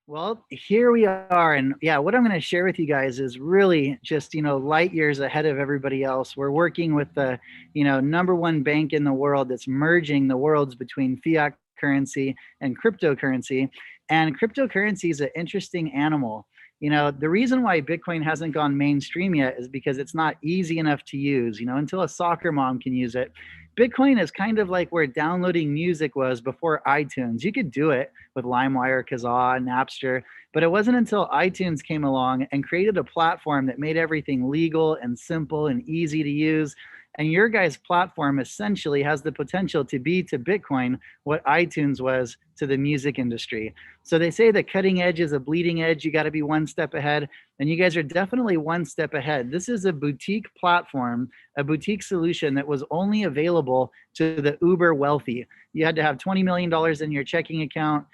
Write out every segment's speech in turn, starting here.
Well, here we are. And yeah, what I'm going to share with you guys is really just, light years ahead of everybody else. We're working with the, number one bank in the world that's merging the worlds between fiat currency and cryptocurrency. And cryptocurrency is an interesting animal. The reason why Bitcoin hasn't gone mainstream yet is because it's not easy enough to use, until a soccer mom can use it. Bitcoin is kind of like where downloading music was before iTunes. You could do it with LimeWire, Kazaa, Napster, but it wasn't until iTunes came along and created a platform that made everything legal and simple and easy to use. And your guys' platform essentially has the potential to be to Bitcoin what iTunes was to the music industry. So they say the cutting edge is a bleeding edge. You got to be one step ahead. And you guys are definitely one step ahead. This is a boutique platform, a boutique solution that was only available to the uber wealthy. You had to have $20 million in your checking account.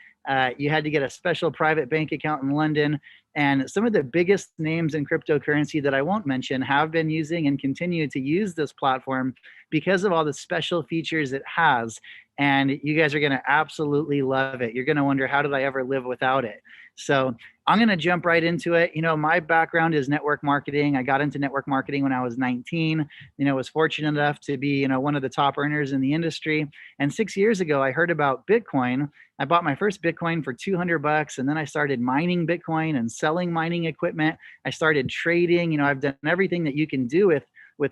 You had to get a special private bank account in London. And some of the biggest names in cryptocurrency that I won't mention have been using and continue to use this platform because of all the special features it has. And you guys are going to absolutely love it. You're going to wonder, how did I ever live without it? So I'm going to jump right into it. My background is network marketing. I got into network marketing when I was 19. Was fortunate enough to be, one of the top earners in the industry. And 6 years ago, I heard about Bitcoin. I bought my first Bitcoin for $200, and then I started mining Bitcoin and selling mining equipment. I started trading. I've done everything that you can do with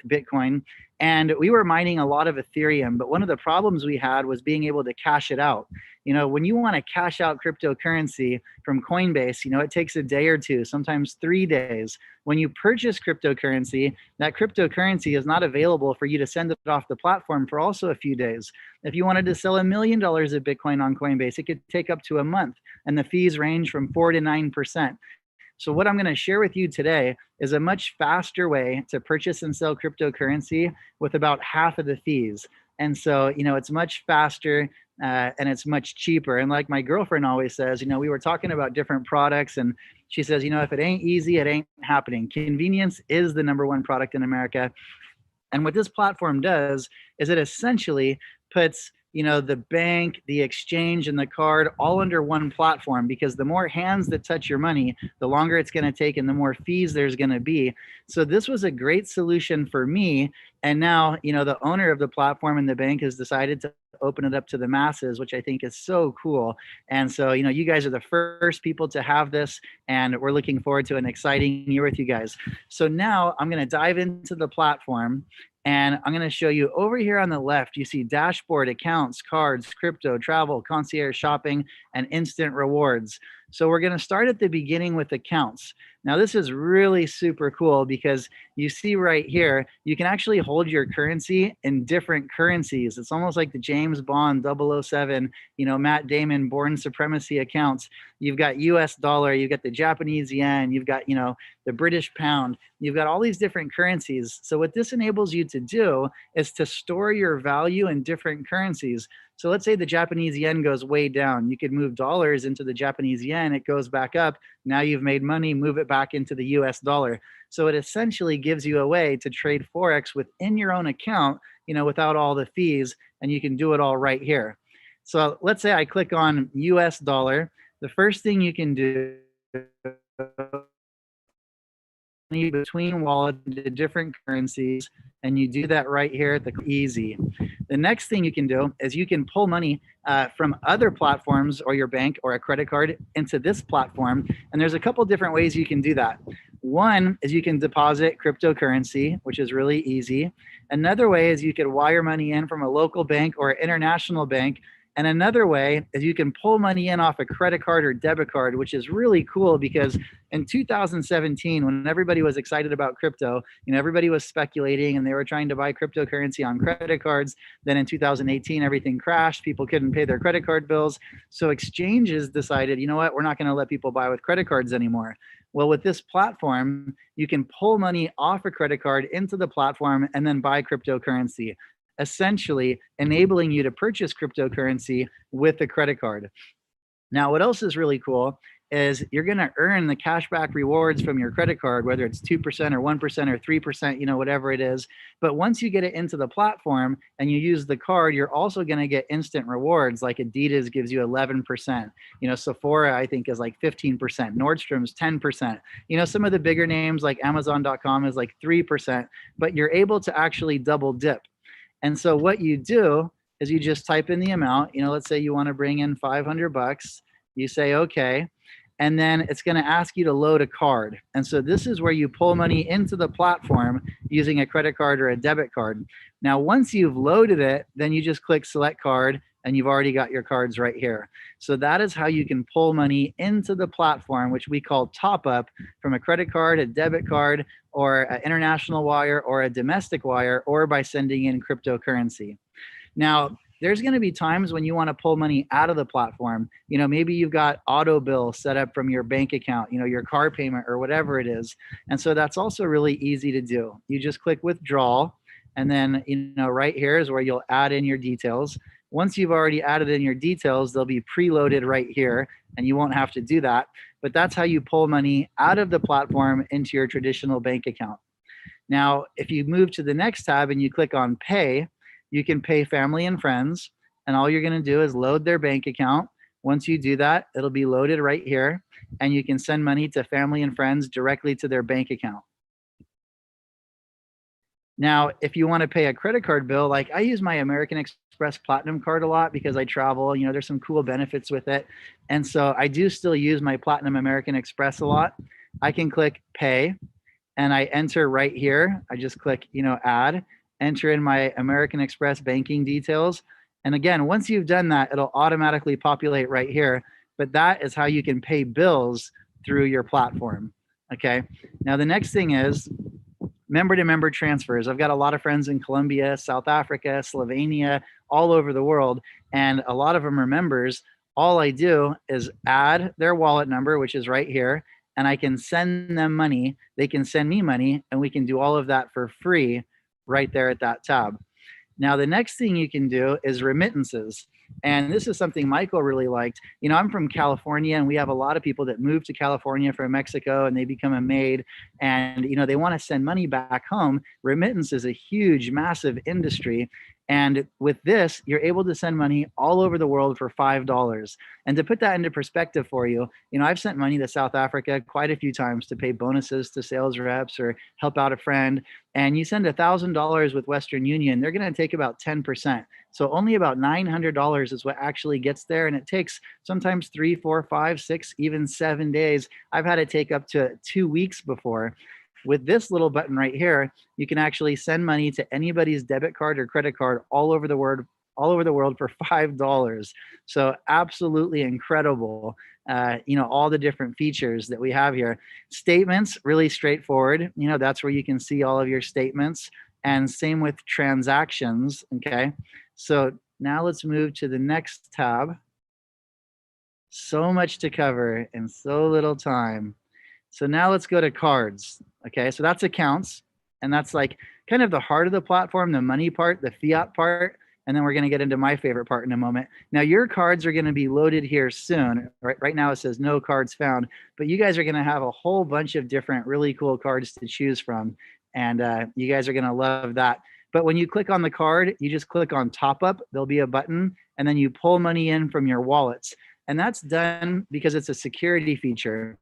Bitcoin. And we were mining a lot of Ethereum, but one of the problems we had was being able to cash it out. When you want to cash out cryptocurrency from Coinbase, it takes a day or two, sometimes 3 days. When you purchase cryptocurrency, that cryptocurrency is not available for you to send it off the platform for also a few days. If you wanted to sell $1 million of Bitcoin on Coinbase, it could take up to a month, and the fees range from 4 to 9%. So what I'm going to share with you today is a much faster way to purchase and sell cryptocurrency with about half of the fees. And so, it's much faster and it's much cheaper. And like my girlfriend always says, we were talking about different products, and she says, if it ain't easy, it ain't happening. Convenience is the number one product in America. And what this platform does is it essentially puts the bank, the exchange, and the card all under one platform, because the more hands that touch your money, the longer it's going to take and the more fees there's going to be. So this was a great solution for me. And now, the owner of the platform and the bank has decided to open it up to the masses, which I think is so cool. And so, you guys are the first people to have this, and we're looking forward to an exciting year with you guys. So now I'm going to dive into the platform. And I'm going to show you over here on the left, you see dashboard, accounts, cards, crypto, travel, concierge shopping, and instant rewards. So we're going to start at the beginning with accounts. Now, this is really super cool because you see right here, you can actually hold your currency in different currencies. It's almost like the James Bond 007, Matt Damon Born Supremacy accounts. You've got US dollar, you've got the Japanese yen, you've got, the British pound. You've got all these different currencies. So what this enables you to do is to store your value in different currencies. So let's say the Japanese yen goes way down. You could move dollars into the Japanese yen. It goes back up. Now you've made money, move it back into the US dollar. So it essentially gives you a way to trade Forex within your own account, without all the fees, and you can do it all right here. So let's say I click on US dollar. The first thing you can do between wallets to different currencies, and you do that right here at the easy. The next thing you can do is you can pull money from other platforms or your bank or a credit card into this platform, and there's a couple different ways you can do that. One is you can deposit cryptocurrency, which is really easy. Another way is you could wire money in from a local bank or international bank. And another way is you can pull money in off a credit card or debit card, which is really cool because in 2017, when everybody was excited about crypto, everybody was speculating and they were trying to buy cryptocurrency on credit cards. Then in 2018, everything crashed. People couldn't pay their credit card bills. So exchanges decided, we're not going to let people buy with credit cards anymore. Well, with this platform, you can pull money off a credit card into the platform and then buy cryptocurrency, essentially enabling you to purchase cryptocurrency with a credit card. Now, what else is really cool is you're going to earn the cashback rewards from your credit card, whether it's 2% or 1% or 3%, whatever it is. But once you get it into the platform and you use the card, you're also going to get instant rewards. Like Adidas gives you 11%. Sephora, I think, is like 15%. Nordstrom's 10%. Some of the bigger names like Amazon.com is like 3%, but you're able to actually double dip. And so what you do is you just type in the amount. Let's say you want to bring in 500 bucks. You say, okay. And then it's going to ask you to load a card. And so this is where you pull money into the platform using a credit card or a debit card. Now, once you've loaded it, then you just click select card and you've already got your cards right here. So that is how you can pull money into the platform, which we call top up, from a credit card, a debit card, or an international wire, or a domestic wire, or by sending in cryptocurrency. Now, there's going to be times when you want to pull money out of the platform. Maybe you've got auto bill set up from your bank account, your car payment or whatever it is. And so that's also really easy to do. You just click withdrawal, and then, right here is where you'll add in your details. Once you've already added in your details, they'll be preloaded right here, and you won't have to do that. But that's how you pull money out of the platform into your traditional bank account. Now, if you move to the next tab and you click on pay, you can pay family and friends, and all you're going to do is load their bank account. Once you do that, it'll be loaded right here, and you can send money to family and friends directly to their bank account. Now, if you want to pay a credit card bill, like I use my American Express Platinum card a lot because I travel, there's some cool benefits with it. And so I do still use my Platinum American Express a lot. I can click pay, and I enter right here. I just click, add, enter in my American Express banking details. And again, once you've done that, it'll automatically populate right here. But that is how you can pay bills through your platform. Okay. Now, the next thing is member-to-member transfers. I've got a lot of friends in Colombia, South Africa, Slovenia, all over the world, and a lot of them are members. All I do is add their wallet number, which is right here, and I can send them money. They can send me money, and we can do all of that for free right there at that tab. Now, the next thing you can do is remittances. And this is something Michael really liked. I'm from California, and we have a lot of people that move to California from Mexico, and they become a maid, and they want to send money back home. Remittance is a huge, massive industry. And with this, you're able to send money all over the world for $5. And to put that into perspective for you, I've sent money to South Africa quite a few times to pay bonuses to sales reps or help out a friend. And you send $1,000 with Western Union, they're going to take about 10%. So only about $900 is what actually gets there. And it takes sometimes 3, 4, 5, 6, even 7 days. I've had it take up to 2 weeks before. With this little button right here, you can actually send money to anybody's debit card or credit card all over the world for $5. So absolutely incredible. All the different features that we have here. Statements, really straightforward. That's where you can see all of your statements, and same with transactions. Okay. So now let's move to the next tab. So much to cover in so little time. So now let's go to cards. Okay, so that's accounts, and that's like kind of the heart of the platform, the money part, the fiat part, and then we're going to get into my favorite part in a moment. Now, your cards are going to be loaded here soon. Right now it says no cards found, but you guys are going to have a whole bunch of different really cool cards to choose from, and you guys are going to love that. But when you click on the card, you just click on top up. There'll be a button, and then you pull money in from your wallets, and that's done because it's a security feature.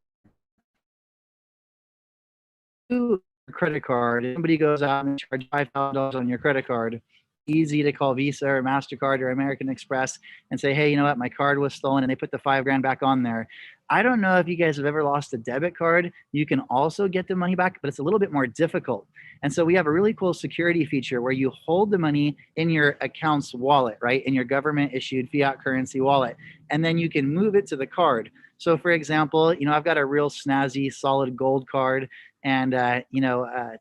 Credit card, if somebody goes out and charge $5,000 on your credit card, easy to call Visa or MasterCard or American Express and say, hey, you know what, my card was stolen, and they put the $5,000 back on there. I don't know if you guys have ever lost a debit card. You can also get the money back, but it's a little bit more difficult. And so we have a really cool security feature where you hold the money in your account's wallet, right? In your government issued fiat currency wallet, and then you can move it to the card. So for example, I've got a real snazzy solid gold card, and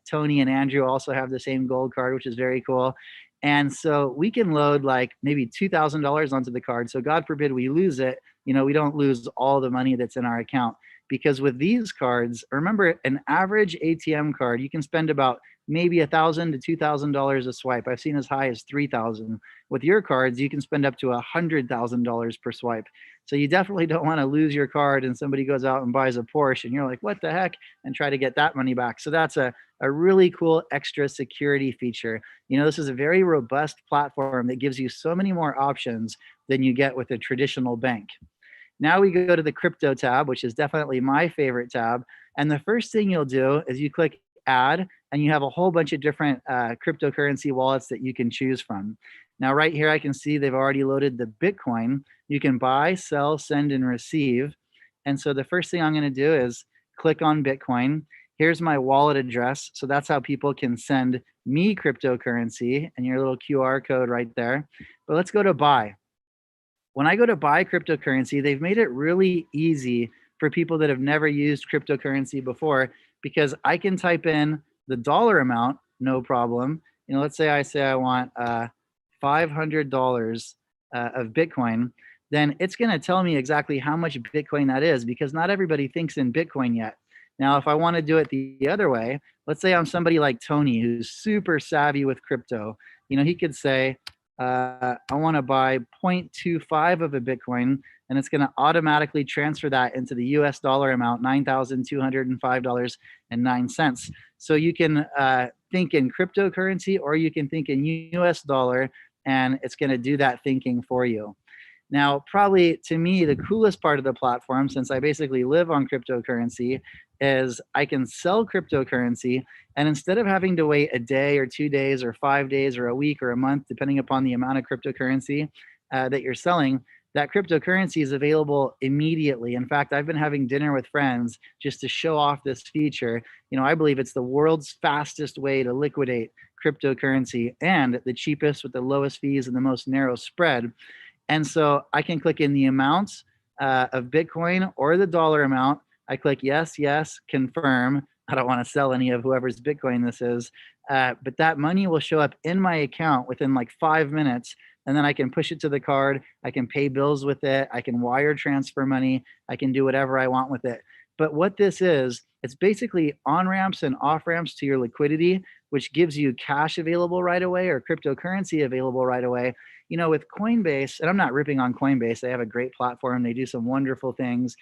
Tony and Andrew also have the same gold card, which is very cool. And so we can load like maybe $2,000 onto the card. So God forbid we lose it, we don't lose all the money that's in our account. Because with these cards, remember, an average ATM card, you can spend about maybe $1,000 to $2,000 a swipe. I've seen as high as $3,000. With your cards, you can spend up to $100,000 per swipe. So you definitely don't want to lose your card and somebody goes out and buys a Porsche and you're like, what the heck? And try to get that money back. So that's a really cool extra security feature. This is a very robust platform that gives you so many more options than you get with a traditional bank. Now we go to the crypto tab, which is definitely my favorite tab. And the first thing you'll do is you click add, and you have a whole bunch of different cryptocurrency wallets that you can choose from. Now, right here, I can see they've already loaded the Bitcoin. You can buy, sell, send, and receive. And so the first thing I'm going to do is click on Bitcoin. Here's my wallet address. So that's how people can send me cryptocurrency, and your little QR code right there. But let's go to buy. When I go to buy cryptocurrency, they've made it really easy for people that have never used cryptocurrency before, because I can type in the dollar amount, no problem. Let's say I want $500 of Bitcoin, then it's going to tell me exactly how much Bitcoin that is, because not everybody thinks in Bitcoin yet. Now, if I want to do it the other way, let's say I'm somebody like Tony who's super savvy with crypto. He could say, I want to buy 0.25 of a Bitcoin, and it's going to automatically transfer that into the US dollar amount, $9,205.09. So you can think in cryptocurrency, or you can think in US dollar, and it's going to do that thinking for you. Now, probably to me, the coolest part of the platform, since I basically live on cryptocurrency, is I can sell cryptocurrency. And instead of having to wait a day or 2 days or 5 days or a week or a month, depending upon the amount of cryptocurrency that you're selling, that cryptocurrency is available immediately. In fact, I've been having dinner with friends just to show off this feature. I believe it's the world's fastest way to liquidate cryptocurrency, and the cheapest with the lowest fees and the most narrow spread. And so I can click in the amount of Bitcoin or the dollar amount. I click yes, yes, confirm. I don't want to sell any of whoever's Bitcoin this is, but that money will show up in my account within like 5 minutes. And then I can push it to the card. I can pay bills with it. I can wire transfer money. I can do whatever I want with it. But what this is, it's basically on-ramps and off-ramps to your liquidity, which gives you cash available right away or cryptocurrency available right away. With Coinbase, and I'm not ripping on Coinbase, they have a great platform. They do some wonderful things,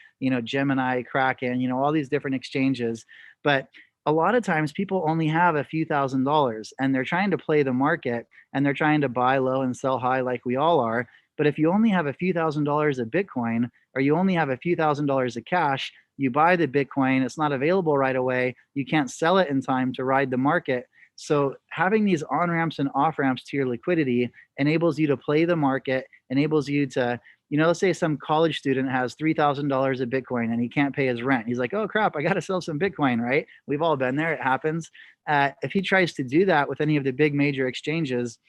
Gemini, Kraken, all these different exchanges. But a lot of times people only have a few $1,000s, and they're trying to play the market, and they're trying to buy low and sell high like we all are. But if you only have a few $1,000s of Bitcoin, or you only have a few $1,000s of cash, you buy the Bitcoin, it's not available right away. You can't sell it in time to ride the market. So having these on-ramps and off-ramps to your liquidity enables you to play the market, enables you to, let's say some college student has $3,000 of Bitcoin and he can't pay his rent. He's like, oh crap, I got to sell some Bitcoin, right? We've all been there, it happens. If he tries to do that with any of the big major exchanges,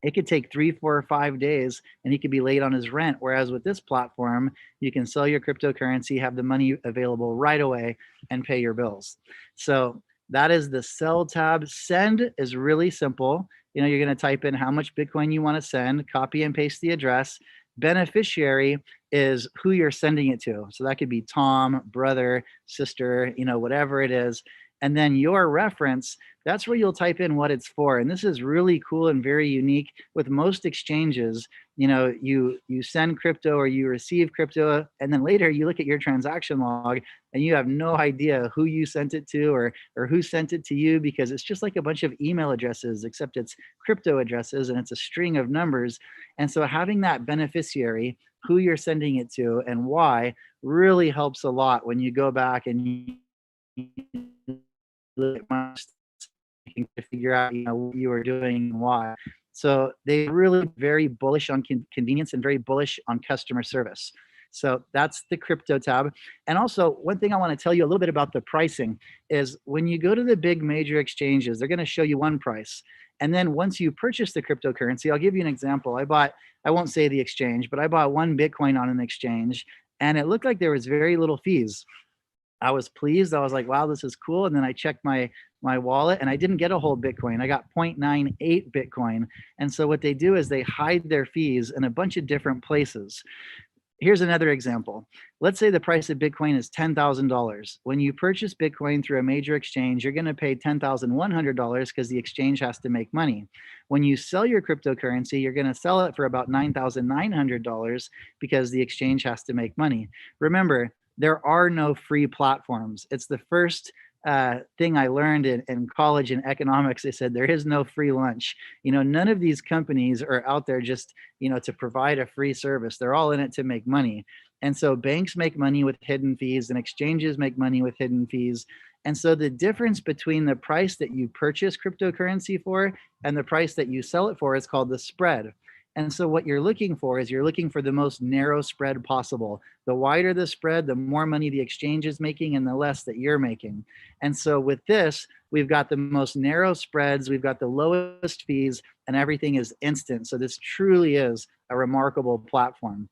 it could take 3, 4, or 5 days and he could be late on his rent. Whereas with this platform, you can sell your cryptocurrency, have the money available right away, and pay your bills. So that is the sell tab. Send is really simple. You're going to type in how much Bitcoin you want to send, copy and paste the address. Beneficiary is who you're sending it to. So that could be Tom, brother, sister, whatever it is. And then your reference, that's where you'll type in what it's for. And this is really cool and very unique. With most exchanges, you send crypto or you receive crypto, and then later you look at your transaction log and you have no idea who you sent it to or who sent it to you, because it's just like a bunch of email addresses, except it's crypto addresses and it's a string of numbers. And so having that beneficiary, who you're sending it to and why, really helps a lot when you go back and you to figure out what you were doing and why. So they're really very bullish on convenience and very bullish on customer service. So that's the crypto tab. And also, one thing I want to tell you a little bit about the pricing is when you go to the big major exchanges, they're going to show you one price. And then once you purchase the cryptocurrency, I'll give you an example. I won't say the exchange, but I bought one Bitcoin on an exchange, and it looked like there was very little fees. I was pleased. I was like, wow, this is cool. And then I checked my wallet and I didn't get a whole Bitcoin. I got 0.98 Bitcoin. And so what they do is they hide their fees in a bunch of different places. Here's another example. Let's say the price of Bitcoin is $10,000. When you purchase Bitcoin through a major exchange, you're going to pay $10,100 because the exchange has to make money. When you sell your cryptocurrency, you're going to sell it for about $9,900 because the exchange has to make money. Remember, there are no free platforms. It's the first thing I learned in college in economics. They said there is no free lunch. None of these companies are out there just to provide a free service. They're all in it to make money. And so banks make money with hidden fees and exchanges make money with hidden fees. And so the difference between the price that you purchase cryptocurrency for and the price that you sell it for is called the spread. And so what you're looking for is you're looking for the most narrow spread possible. The wider the spread, the more money the exchange is making and the less that you're making. And so with this, we've got the most narrow spreads, we've got the lowest fees, and everything is instant. So this truly is a remarkable platform.